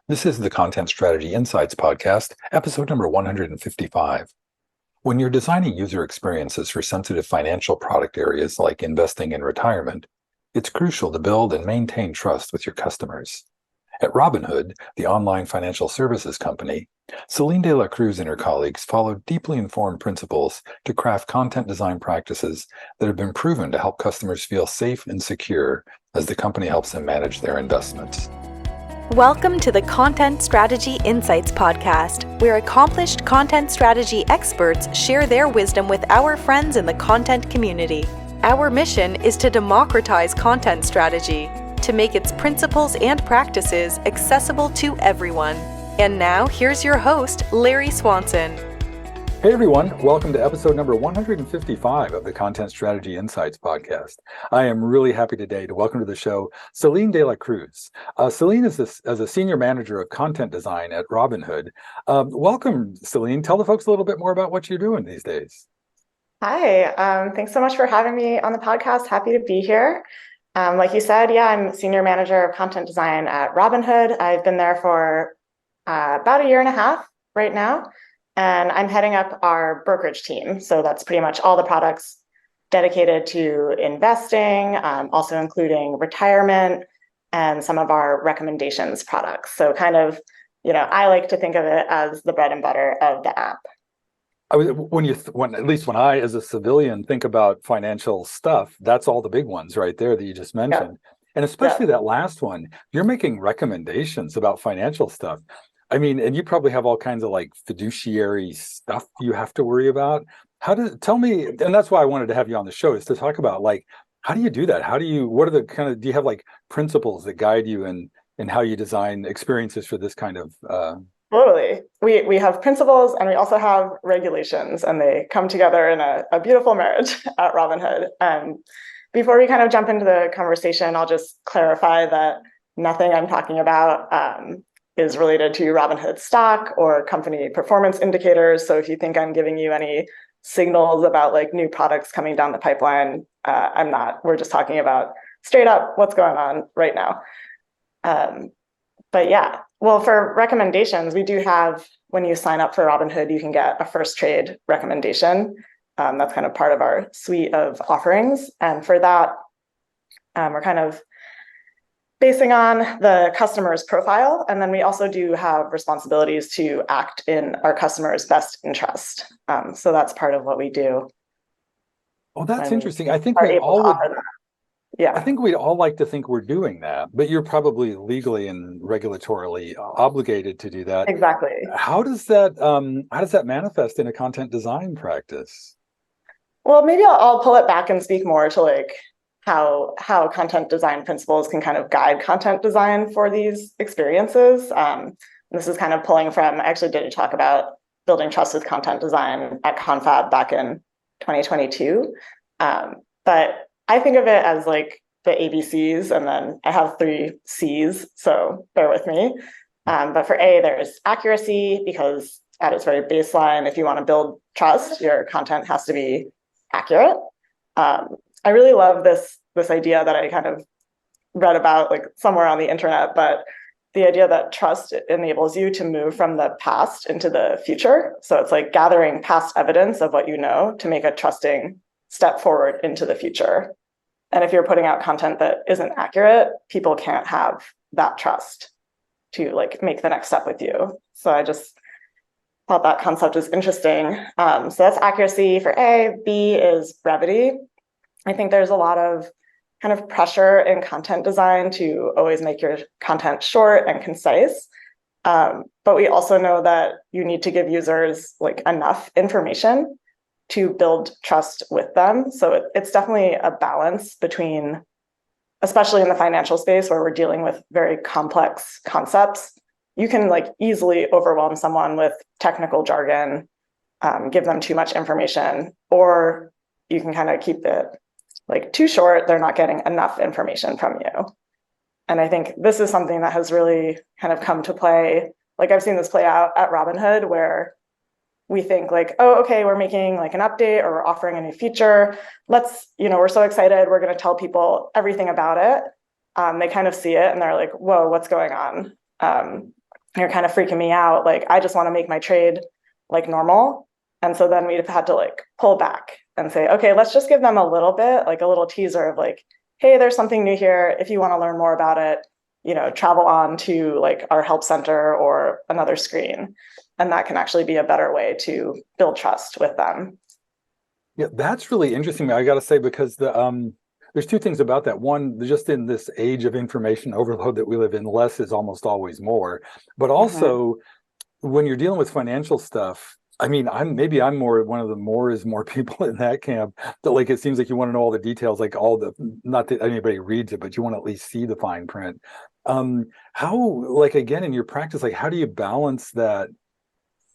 This is the Content Strategy Insights Podcast, episode number 155. When you're designing user experiences for sensitive financial product areas like investing and retirement, it's crucial to build and maintain trust with your customers. At Robinhood, the online financial services company, Selene De La Cruz and her colleagues followed deeply informed principles to craft content design practices that have been proven to help customers feel safe and secure as the company helps them manage their investments. Welcome to the Content Strategy Insights Podcast, where accomplished content strategy experts share their wisdom with our friends in the content community. Our mission is to democratize content strategy, to make its principles and practices accessible to everyone. And now, here's your host, Larry Swanson. Hey everyone, welcome to episode number 155 of the Content Strategy Insights Podcast. I am really happy today to welcome to the show Selene De La Cruz. Selene is as a senior manager of content design at Robinhood. Welcome, Selene. Tell the folks a little bit more about what you're doing these days. Hi, thanks so much for having me on the podcast. Happy to be here. Like you said, I'm senior manager of content design at Robinhood. I've been there for about a year and a half right now. And I'm heading up our brokerage team. So that's pretty much all the products dedicated to investing, also including retirement and some of our recommendations products. So I like to think of it as the bread and butter of the app. At least when I, as a civilian, think about financial stuff, that's all the big ones right there that you just mentioned. Yeah. And especially that last one, you're making recommendations about financial stuff. I mean, and you probably have all kinds of like fiduciary stuff you have to worry about. Tell me, and that's why I wanted to have you on the show, is to talk about like, how do you do that? Do you have like principles that guide you in how you design experiences for this kind of? Totally. We have principles and we also have regulations, and they come together in a beautiful marriage at Robinhood. And before we kind of jump into the conversation, I'll just clarify that nothing I'm talking about is related to Robinhood stock or company performance indicators. So if you think I'm giving you any signals about like new products coming down the pipeline, I'm not. We're just talking about straight up what's going on right now. But yeah, well, for recommendations, we do have, when you sign up for Robinhood, you can get a first trade recommendation. That's kind of part of our suite of offerings. And for that, we're kind of basing on the customer's profile. And then we also do have responsibilities to act in our customer's best interest. So that's part of what we do. Oh, that's interesting. I think we'd all like to think we're doing that, but you're probably legally and regulatorily obligated to do that. Exactly. How does that manifest in a content design practice? Well, maybe I'll pull it back and speak more to like how content design principles can kind of guide content design for these experiences. This is kind of pulling from, I actually did a talk about building trust with content design at Confab back in 2022. But I think of it as like the ABCs, and then I have 3 Cs, so bear with me. But for A, there's accuracy, because at its very baseline, if you want to build trust, your content has to be accurate. I really love this idea that I kind of read about like somewhere on the internet, but the idea that trust enables you to move from the past into the future. So it's like gathering past evidence of what you know to make a trusting step forward into the future. And if you're putting out content that isn't accurate, people can't have that trust to like make the next step with you. So I just thought that concept was interesting. So that's accuracy for A. B is brevity. I think there's a lot of kind of pressure in content design to always make your content short and concise. But we also know that you need to give users like enough information to build trust with them. So it's definitely a balance between, especially in the financial space where we're dealing with very complex concepts, you can like easily overwhelm someone with technical jargon, give them too much information, or you can kind of keep it like too short, they're not getting enough information from you. And I think this is something that has really kind of come to play. Like I've seen this play out at Robinhood, where we think like, oh, okay, we're making like an update or we're offering a new feature. We're so excited, we're going to tell people everything about it. They kind of see it and they're like, whoa, what's going on? you're kind of freaking me out. Like, I just want to make my trade like normal. And so then we've had to like pull back and say, okay, let's just give them a little bit, like a little teaser of like, hey, there's something new here. If you want to learn more about it, travel on to like our help center or another screen. And that can actually be a better way to build trust with them. Yeah, that's really interesting. I got to say, because there's two things about that. One, just in this age of information overload that we live in, less is almost always more. But also, when you're dealing with financial stuff, I mean, I'm more one of the more is more people in that camp, that like it seems like you want to know all the details, like all the, not that anybody reads it, but you want to at least see the fine print. How, like, again, in your practice, like, how do you balance that?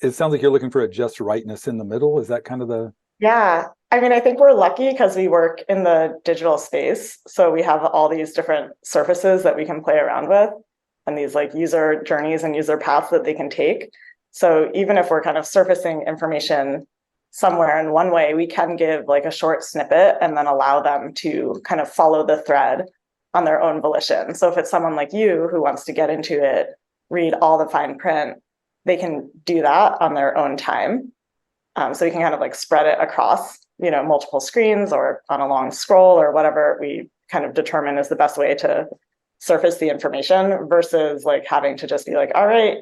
It sounds like you're looking for a just rightness in the middle. Is that kind of the... Yeah. I mean, I think we're lucky because we work in the digital space. So we have all these different surfaces that we can play around with, and these like user journeys and user paths that they can take. So even if we're kind of surfacing information somewhere in one way, we can give like a short snippet and then allow them to kind of follow the thread on their own volition. So if it's someone like you who wants to get into it, read all the fine print, they can do that on their own time. So we can kind of like spread it across, multiple screens or on a long scroll or whatever we kind of determine is the best way to surface the information, versus like having to just be like, all right,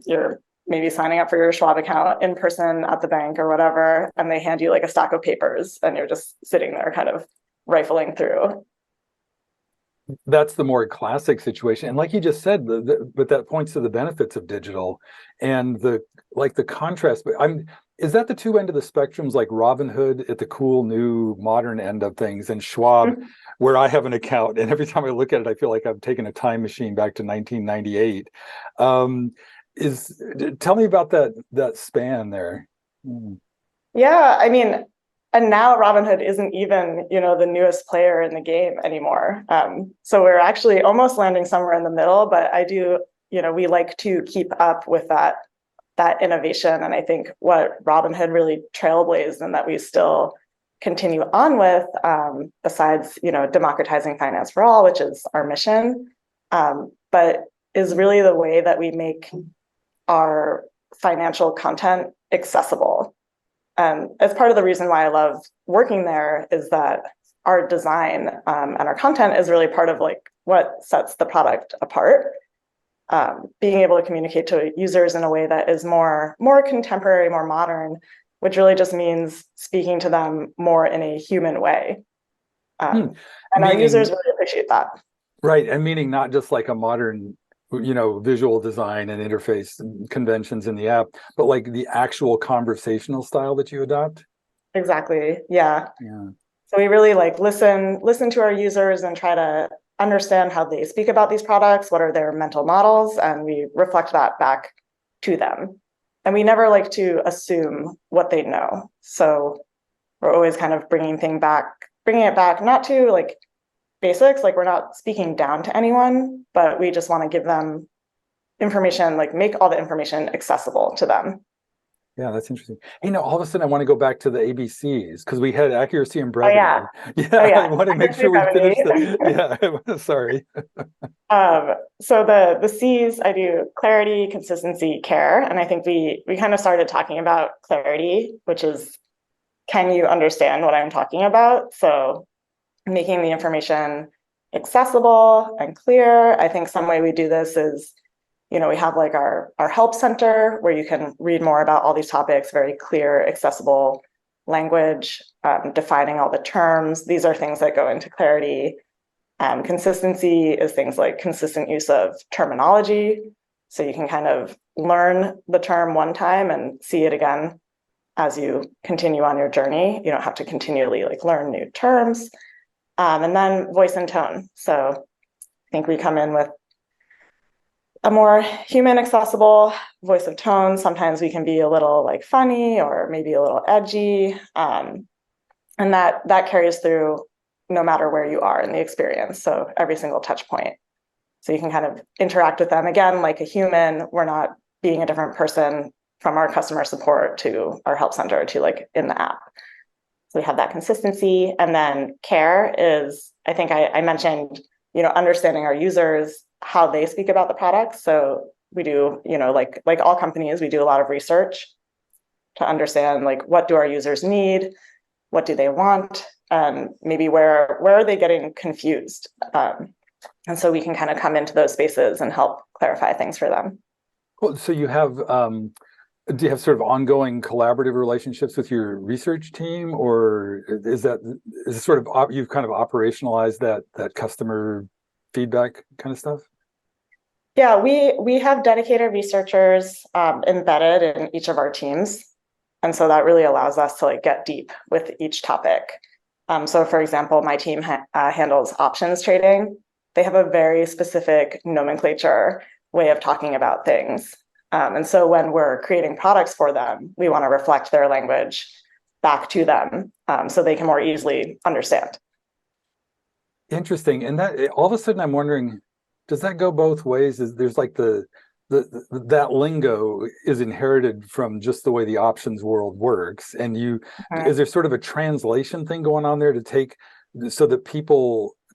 you're maybe signing up for your Schwab account in person at the bank or whatever, and they hand you like a stack of papers and you're just sitting there kind of rifling through. That's the more classic situation. And like you just said, but that points to the benefits of digital and the contrast. But is that the two end of the spectrums, like Robinhood at the cool new modern end of things, and Schwab, where I have an account, and every time I look at it, I feel like I've taken a time machine back to 1998. Tell me about that span there. Yeah, I mean, and now Robinhood isn't even, the newest player in the game anymore. So we're actually almost landing somewhere in the middle, but I do, we like to keep up with that innovation. And I think what Robinhood really trailblazed and that we still continue on with, besides, democratizing finance for all, which is our mission, but is really the way that we make our financial content accessible. And as part of the reason why I love working there is that our design and our content is really part of like what sets the product apart. Being able to communicate to users in a way that is more contemporary, more modern, which really just means speaking to them more in a human way. And our users really appreciate that. Right. And meaning not just like a modern, visual design and interface conventions in the app, but like the actual conversational style that you adopt. Exactly. Yeah. So we really like listen to our users and try to understand how they speak about these products, what are their mental models, and we reflect that back to them. And we never like to assume what they know. So we're always kind of bringing it back, not to like basics, like we're not speaking down to anyone, but we just want to give them information, like make all the information accessible to them. Yeah, that's interesting. Hey, now all of a sudden I want to go back to the ABCs because we had accuracy and brevity. Oh, yeah. I want to make sure we finish sorry. So the C's, I do clarity, consistency, care. And I think we kind of started talking about clarity, which is, can you understand what I'm talking about? So making the information accessible and clear. I think some way we do this is, we have like our help center where you can read more about all these topics, very clear, accessible language, defining all the terms. These are things that go into clarity. Consistency is things like consistent use of terminology. So you can kind of learn the term one time and see it again as you continue on your journey. You don't have to continually like learn new terms. And then voice and tone. So I think we come in with a more human accessible voice of tone. Sometimes we can be a little like funny or maybe a little edgy. And that carries through no matter where you are in the experience. So every single touch point. So you can kind of interact with them again, like a human. We're not being a different person from our customer support to our help center to like in the app. So we have that consistency. And then care is, I think I mentioned, understanding our users, how they speak about the products. So we do, like all companies, we do a lot of research to understand like what do our users need, what do they want, and maybe where are they getting confused. And so we can kind of come into those spaces and help clarify things for them. Well, so do you have sort of ongoing collaborative relationships with your research team, or is it sort of you've kind of operationalized that customer feedback kind of stuff? Yeah, we have dedicated researchers embedded in each of our teams. And so that really allows us to like get deep with each topic. So for example, my team handles options trading. They have a very specific nomenclature way of talking about things. And so when we're creating products for them, we want to reflect their language back to them so they can more easily understand. Interesting. And that all of a sudden I'm wondering, does that go both ways? There's like that lingo is inherited from just the way the options world works. And is there sort of a translation thing going on there to take so that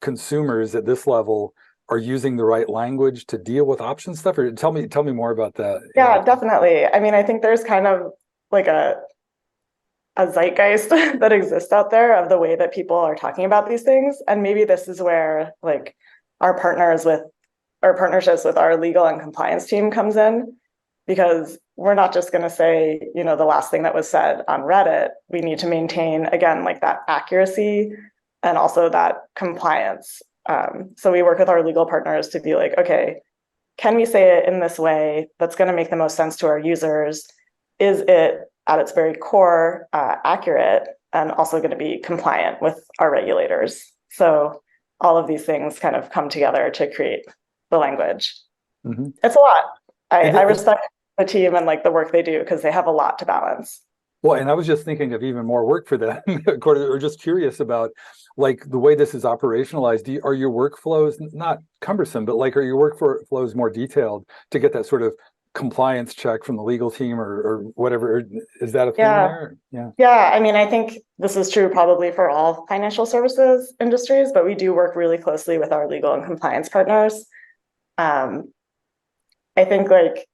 consumers at this level are using the right language to deal with option stuff? Or tell me more about that. Yeah, definitely. I mean, I think there's kind of like a zeitgeist that exists out there of the way that people are talking about these things. And maybe this is where like our partnerships with our legal and compliance team comes in, because we're not just going to say, the last thing that was said on Reddit. We need to maintain, again, like that accuracy and also that compliance. So we work with our legal partners to be like, okay, can we say it in this way that's going to make the most sense to our users? Is it at its very core accurate and also going to be compliant with our regulators? So all of these things kind of come together to create the language. Mm-hmm. It's a lot. I respect the team and like the work they do because they have a lot to balance. Well, and I was just thinking of even more work for that, or just curious about like the way this is operationalized. Are your workflows not cumbersome, but like are your workflows more detailed to get that sort of compliance check from the legal team or whatever? Is that a thing there? Yeah. I mean, I think this is true probably for all financial services industries, but we do work really closely with our legal and compliance partners. I think like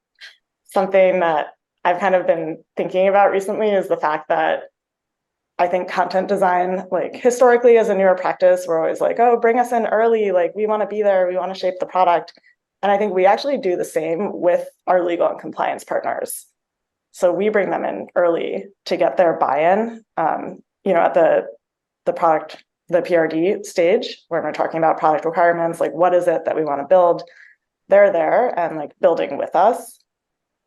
something that I've kind of been thinking about recently is the fact that I think content design, like historically as a newer practice, we're always like, oh, bring us in early. Like we want to be there. We want to shape the product. And I think we actually do the same with our legal and compliance partners. So we bring them in early to get their buy-in, at the product, the PRD stage, where we're talking about product requirements, like what is it that we want to build? They're there and like building with us.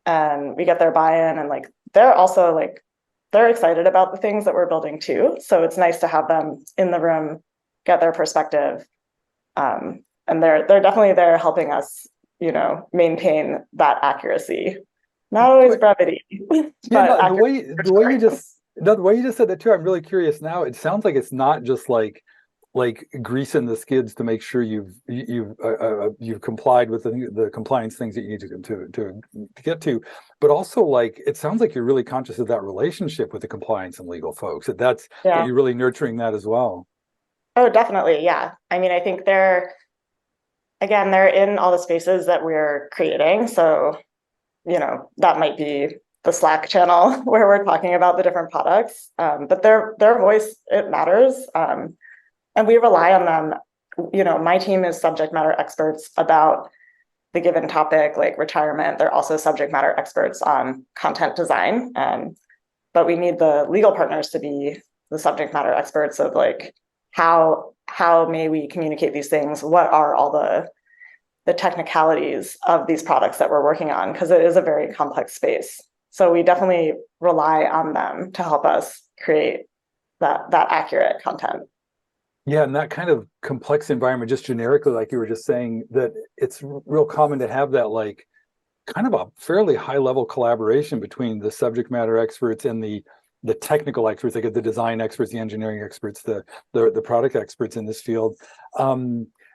And we get their buy-in and like they're also like they're excited about the things that we're building too. So it's nice to have them in the room, get their perspective. And they're definitely there helping us, maintain that accuracy. Not always brevity. Yeah, the way you just said that too, I'm really curious now. It sounds like it's not just like greasing the skids to make sure you've complied with the compliance things that you need to get to, but also like it sounds like you're really conscious of that relationship with the compliance and legal folks. That you're really nurturing that as well. Oh, definitely, yeah. I mean, I think they're in all the spaces that we're creating. So, that might be the Slack channel where we're talking about the different products, but their voice, it matters. And we rely on them. My team is subject matter experts about the given topic, like retirement. They're also subject matter experts on content design. But we need the legal partners to be the subject matter experts of like, how may we communicate these things? What are all the technicalities of these products that we're working on? Because it is a very complex space. So we definitely rely on them to help us create that accurate content. Yeah, and that kind of complex environment, just generically, like you were just saying, that it's real common to have that like kind of a fairly high level collaboration between the subject matter experts and the technical experts, like the design experts, the engineering experts, the product experts in this field.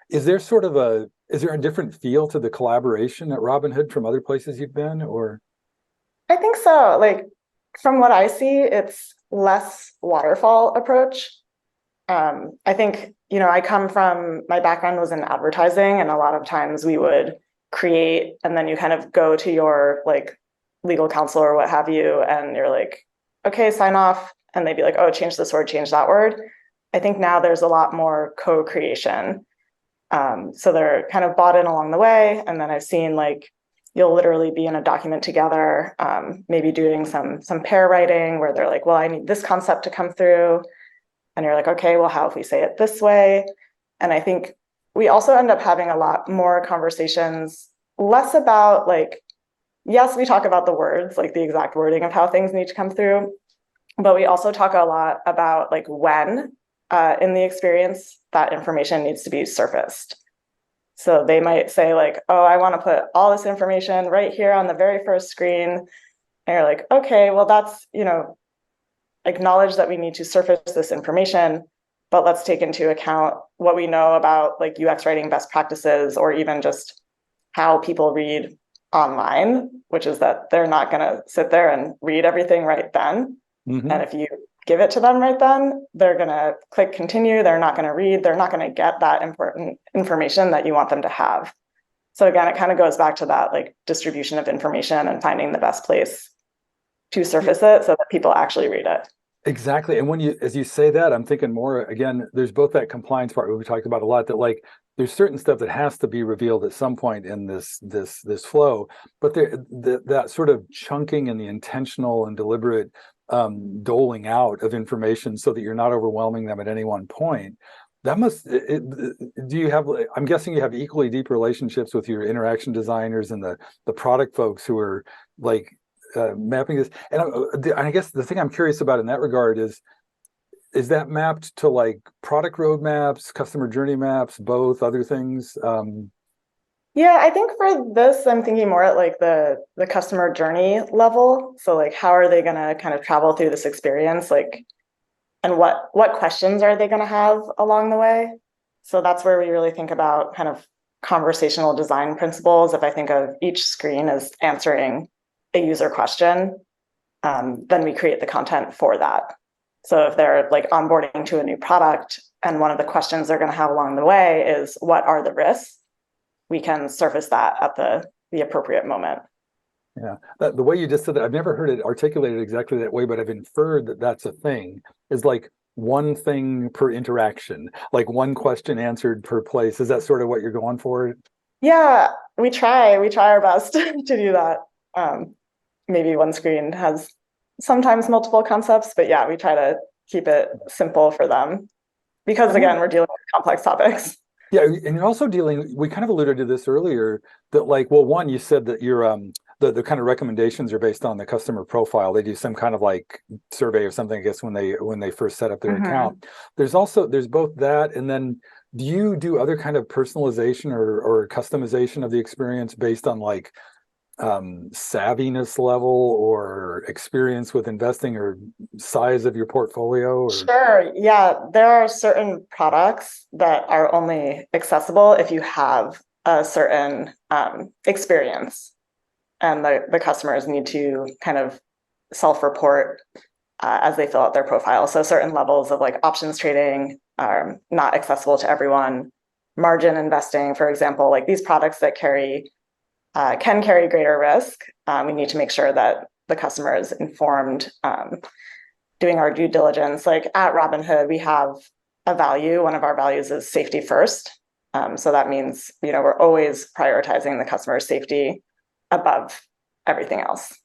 Is there a different feel to the collaboration at Robinhood from other places you've been, or? I think so. Like from what I see, it's less waterfall approach. I think, my background was in advertising, and a lot of times we would create, and then you kind of go to your like legal counsel or what have you, and you're like, okay, sign off. And they'd be like, oh, change this word, change that word. I think now there's a lot more co-creation. So they're kind of bought in along the way. And then I've seen like, you'll literally be in a document together, maybe doing some pair writing where they're like, well, I need this concept to come through. And you're like, okay, well, how if we say it this way? And I think we also end up having a lot more conversations, less about like, yes, we talk about the words, like the exact wording of how things need to come through, but we also talk a lot about like when in the experience that information needs to be surfaced. So they might say like, oh, I want to put all this information right here on the very first screen. And you're like, okay, well, that's, acknowledge that we need to surface this information, but let's take into account what we know about like UX writing best practices, or even just how people read online, which is that they're not going to sit there and read everything right then. Mm-hmm. And if you give it to them right then, they're going to click continue. They're not going to read. They're not going to get that important information that you want them to have. So again, it kind of goes back to that like distribution of information and finding the best place to surface it so that people actually read it. Exactly. And as you say that, I'm thinking more, again, there's both that compliance part we talked about a lot, that like there's certain stuff that has to be revealed at some point in this flow, but that sort of chunking and the intentional and deliberate doling out of information so that you're not overwhelming them at any one point. That I'm guessing you have equally deep relationships with your interaction designers and the product folks who are like mapping this. And I guess the thing I'm curious about in that regard is that mapped to like product roadmaps, customer journey maps, both other things? Yeah, I think for this, I'm thinking more at like the customer journey level. So like, how are they going to kind of travel through this experience? Like, and what questions are they going to have along the way? So that's where we really think about kind of conversational design principles. If I think of each screen as answering a user question, then we create the content for that. So if they're like onboarding to a new product, and one of the questions they're going to have along the way is, what are the risks? We can surface that at the appropriate moment. Yeah, the way you just said that, I've never heard it articulated exactly that way, but I've inferred that that's a thing, is like one thing per interaction, like one question answered per place. Is that sort of what you're going for? Yeah, we try our best to do that. Maybe one screen has sometimes multiple concepts, but yeah, we try to keep it simple for them because again, we're dealing with complex topics. Yeah, and you're also dealing, we kind of alluded to this earlier, that like, well, one, you said that your the kind of recommendations are based on the customer profile. They do some kind of like survey or something, I guess, when they first set up their account. There's both that, and then do you do other kind of personalization or customization of the experience based on like savviness level or experience with investing or size of your portfolio? Or... Sure. Yeah, there are certain products that are only accessible if you have a certain experience, and the customers need to kind of self-report as they fill out their profile. So certain levels of like options trading are not accessible to everyone. Margin investing, for example, like these products that can carry greater risk. We need to make sure that the customer is informed, doing our due diligence. Like at Robinhood, we have a value. One of our values is safety first. So that means, we're always prioritizing the customer's safety above everything else.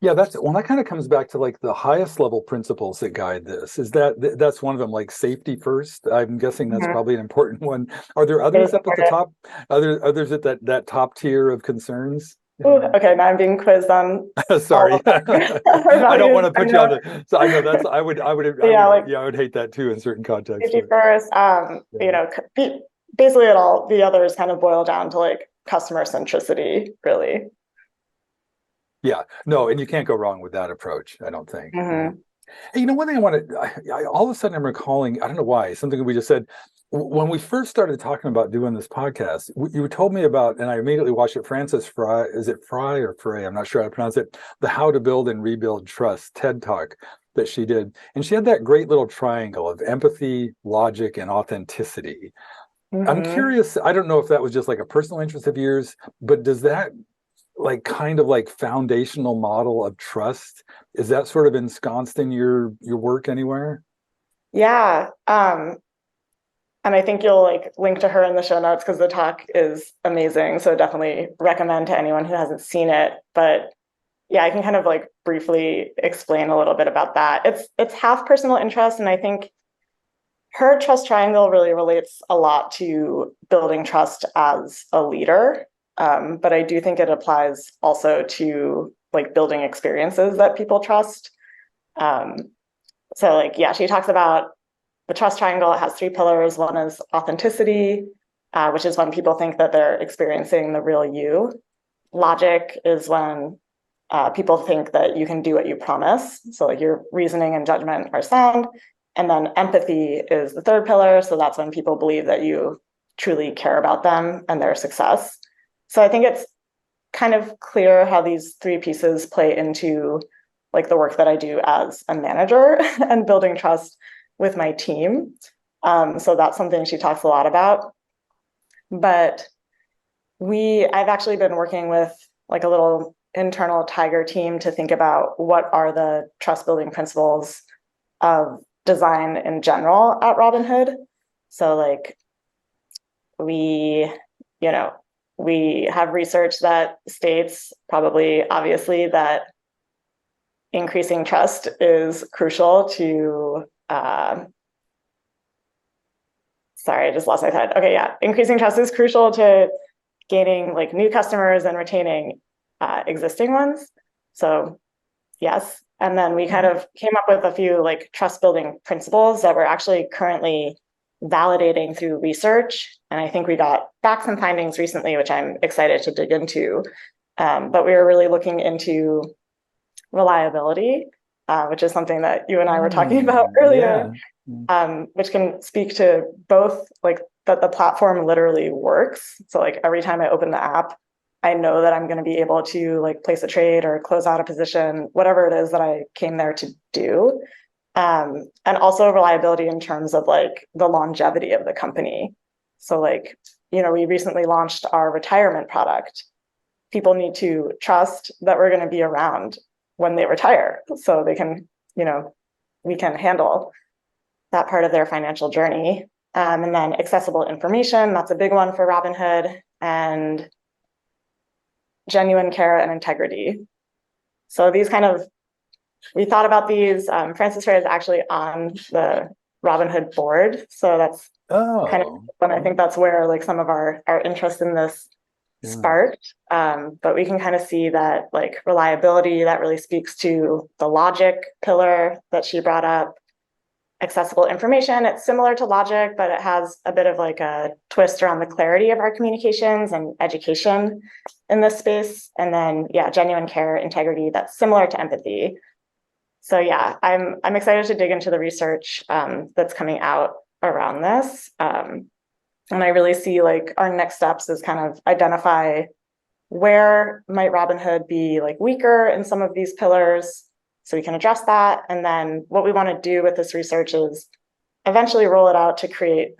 Yeah, that kind of comes back to like the highest level principles that guide this. Is that's one of them, like safety first? I'm guessing that's probably an important one. Are there others up at the top? Others at that top tier of concerns? Ooh, okay, now I'm being quizzed on. Sorry, I don't want to put you on the. So I know that's I would I would hate that too in certain contexts. Safety first, basically it all. The others kind of boil down to like customer centricity, really. Yeah, no, and you can't go wrong with that approach, I don't think. Mm-hmm. Hey, one thing I all of a sudden I'm recalling, I don't know why, something we just said when we first started talking about doing this podcast. You told me about, and I immediately watched it, Frances Fry, is it Fry or Frey? I'm not sure how to pronounce it, the How to Build and Rebuild Trust TED Talk that she did. And she had that great little triangle of empathy, logic, and authenticity. I'm Mhm. curious, I don't know if that was just like a personal interest of yours, but does that like kind of like foundational model of trust, is that sort of ensconced in your work anywhere? Yeah. And I think you'll like link to her in the show notes because the talk is amazing. So definitely recommend to anyone who hasn't seen it. But yeah, I can kind of like briefly explain a little bit about that. It's half personal interest, and I think her trust triangle really relates a lot to building trust as a leader. But I do think it applies also to like building experiences that people trust. Um, so like, yeah, she talks about the trust triangle. It has three pillars. One is authenticity, which is when people think that they're experiencing the real you. Logic is when people think that you can do what you promise. So like your reasoning and judgment are sound. And then empathy is the third pillar. So that's when people believe that you truly care about them and their success. So I think it's kind of clear how these three pieces play into like the work that I do as a manager and building trust with my team. So that's something she talks a lot about. But I've actually been working with like a little internal Tiger team to think about what are the trust building principles of design in general at Robinhood. So like we, you know, we have research that states probably obviously that increasing trust is crucial to sorry, I just lost my thread. Okay, yeah. Increasing trust is crucial to gaining like new customers and retaining existing ones. So yes. And then we kind of came up with a few like trust building principles that we're actually currently validating through research. And I think we got back some findings recently, which I'm excited to dig into. But we were really looking into reliability, which is something that you and I were talking about earlier, Yeah. which can speak to both like that the platform literally works. So like every time I open the app, I know that I'm going to be able to like place a trade or close out a position, whatever it is that I came there to do. And also reliability in terms of like the longevity of the company. So like, we recently launched our retirement product. People need to trust that we're going to be around when they retire so they can, we can handle that part of their financial journey. And then accessible information, that's a big one for Robinhood, and genuine care and integrity. So these kind of, we thought about these. Francis Ray is actually on the Robinhood board. So that's kind of, Oh, and I think that's where like some of our interest in this yeah. sparked. But we can kind of see that like reliability, that really speaks to the logic pillar that she brought up. Accessible information, it's similar to logic, but it has a bit of like a twist around the clarity of our communications and education in this space. And then yeah, genuine care, integrity, that's similar to empathy. So yeah, I'm excited to dig into the research that's coming out around this. And I really see like our next steps is kind of identify where might Robinhood be like weaker in some of these pillars, so we can address that. And then what we want to do with this research is eventually roll it out to create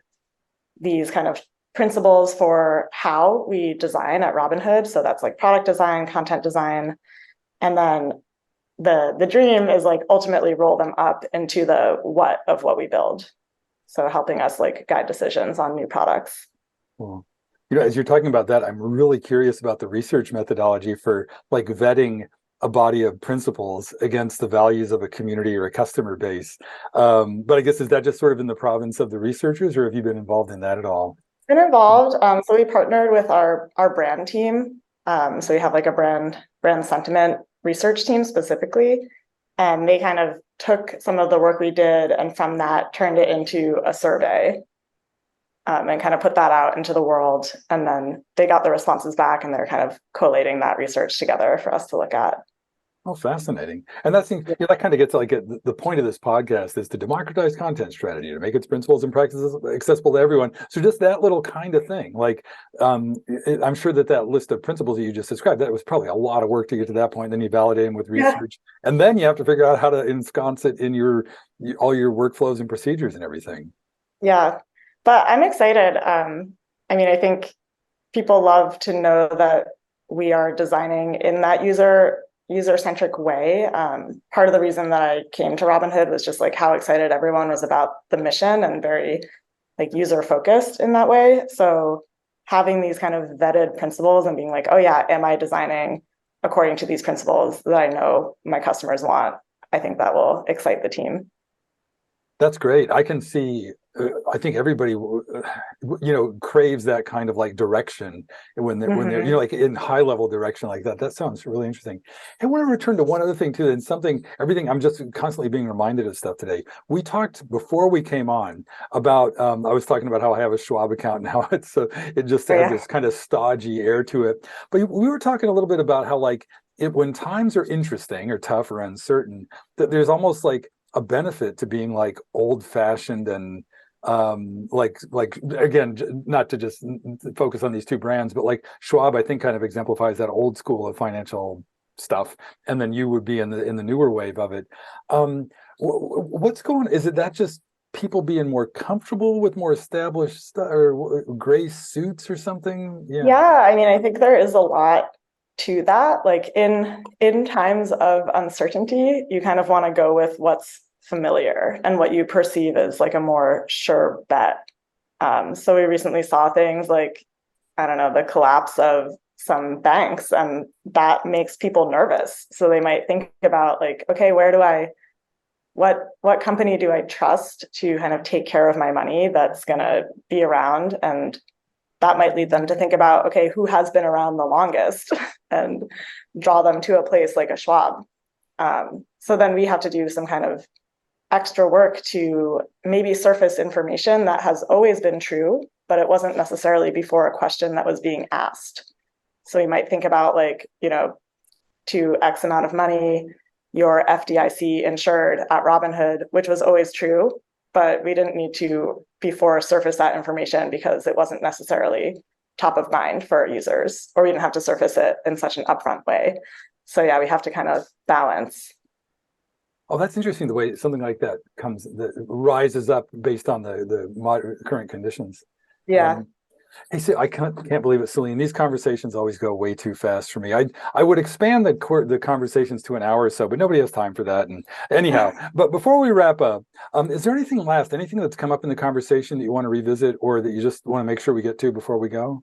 these kind of principles for how we design at Robinhood. So that's like product design, content design, and then the dream is like ultimately roll them up into the what of what we build. So helping us like guide decisions on new products. Well, as you're talking about that, I'm really curious about the research methodology for like vetting a body of principles against the values of a community or a customer base. But I guess, is that just sort of in the province of the researchers, or have you been involved in that at all? Been involved. So we partnered with our brand team. So we have like a brand sentiment research team specifically, and they kind of took some of the work we did and from that turned it into a survey, and kind of put that out into the world. And then they got the responses back and they're kind of collating that research together for us to look at. Oh, fascinating. And that seems, that kind of gets like the point of this podcast is to democratize content strategy, to make its principles and practices accessible to everyone. So just that little kind of thing, like I'm sure that list of principles that you just described, that was probably a lot of work to get to that point. Then you validate them with Yeah. research, and then you have to figure out how to ensconce it in all your workflows and procedures and everything. Yeah. But I'm excited. I mean, I think people love to know that we are designing in that user-centric way. Part of the reason that I came to Robinhood was just like how excited everyone was about the mission and very like user-focused in that way. So having these kind of vetted principles and being like, oh yeah, am I designing according to these principles that I know my customers want? I think that will excite the team. That's great. I can see. I think everybody, craves that kind of like direction when they're, like in high level direction like that. That sounds really interesting. I want to return to one other thing too, and everything. I'm just constantly being reminded of stuff today. We talked before we came on about. I was talking about how I have a Schwab account and how it just has this kind of stodgy air to it. But we were talking a little bit about how like when times are interesting or tough or uncertain, that there's almost like a benefit to being like old fashioned and like again, not to just focus on these two brands, but like Schwab, I think kind of exemplifies that old school of financial stuff, and then you would be in the newer wave of it. What's going? Is it that just people being more comfortable with more established stuff or gray suits or something? Yeah, I mean, I think there is a lot to that. Like in times of uncertainty, you kind of want to go with what's familiar and what you perceive as like a more sure bet. So we recently saw things like, I don't know, the collapse of some banks, and that makes people nervous. So they might think about like, okay, what company do I trust to kind of take care of my money that's going to be around? And that might lead them to think about, okay, who has been around the longest and draw them to a place like a Schwab. So then we have to do some kind of extra work to maybe surface information that has always been true, but it wasn't necessarily before a question that was being asked. So we might think about like, to X amount of money, you're FDIC insured at Robinhood, which was always true, but we didn't need to before surface that information because it wasn't necessarily top of mind for users, or we didn't have to surface it in such an upfront way. So yeah, we have to kind of balance. Oh, that's interesting. The way something like that rises up based on the current conditions. Yeah. Hey, so I can't believe it, Selene. These conversations always go way too fast for me. I would expand the conversations to an hour or so, but nobody has time for that. And anyhow, but before we wrap up, is there anything that's come up in the conversation that you want to revisit, or that you just want to make sure we get to before we go?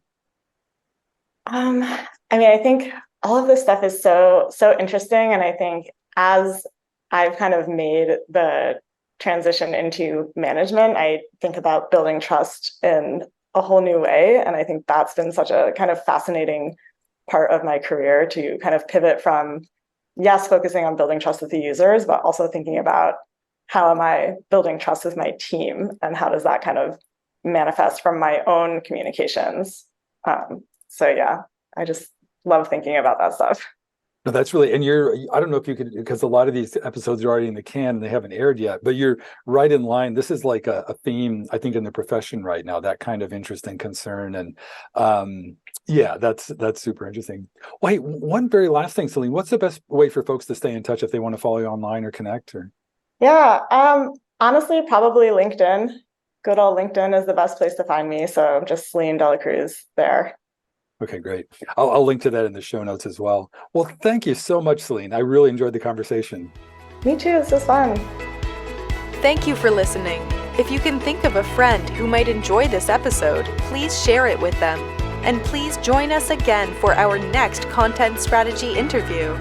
I mean, I think all of this stuff is so interesting, and I think as I've kind of made the transition into management, I think about building trust in a whole new way. And I think that's been such a kind of fascinating part of my career, to kind of pivot from, yes, focusing on building trust with the users, but also thinking about how am I building trust with my team, and how does that kind of manifest from my own communications. So yeah, I just love thinking about that stuff. No, that's really, and I don't know if you could, because a lot of these episodes are already in the can and they haven't aired yet, but you're right in line. This is like a theme, I think, in the profession right now, that kind of interest and concern. And yeah, that's super interesting. Wait, one very last thing, Selene, what's the best way for folks to stay in touch if they want to follow you online or connect? Or Yeah, honestly, probably LinkedIn. Good old LinkedIn is the best place to find me. So just Selene De La Cruz there. Okay, great. I'll link to that in the show notes as well. Well, thank you so much, Selene. I really enjoyed the conversation. Me too. This was fun. Thank you for listening. If you can think of a friend who might enjoy this episode, please share it with them. And please join us again for our next content strategy interview.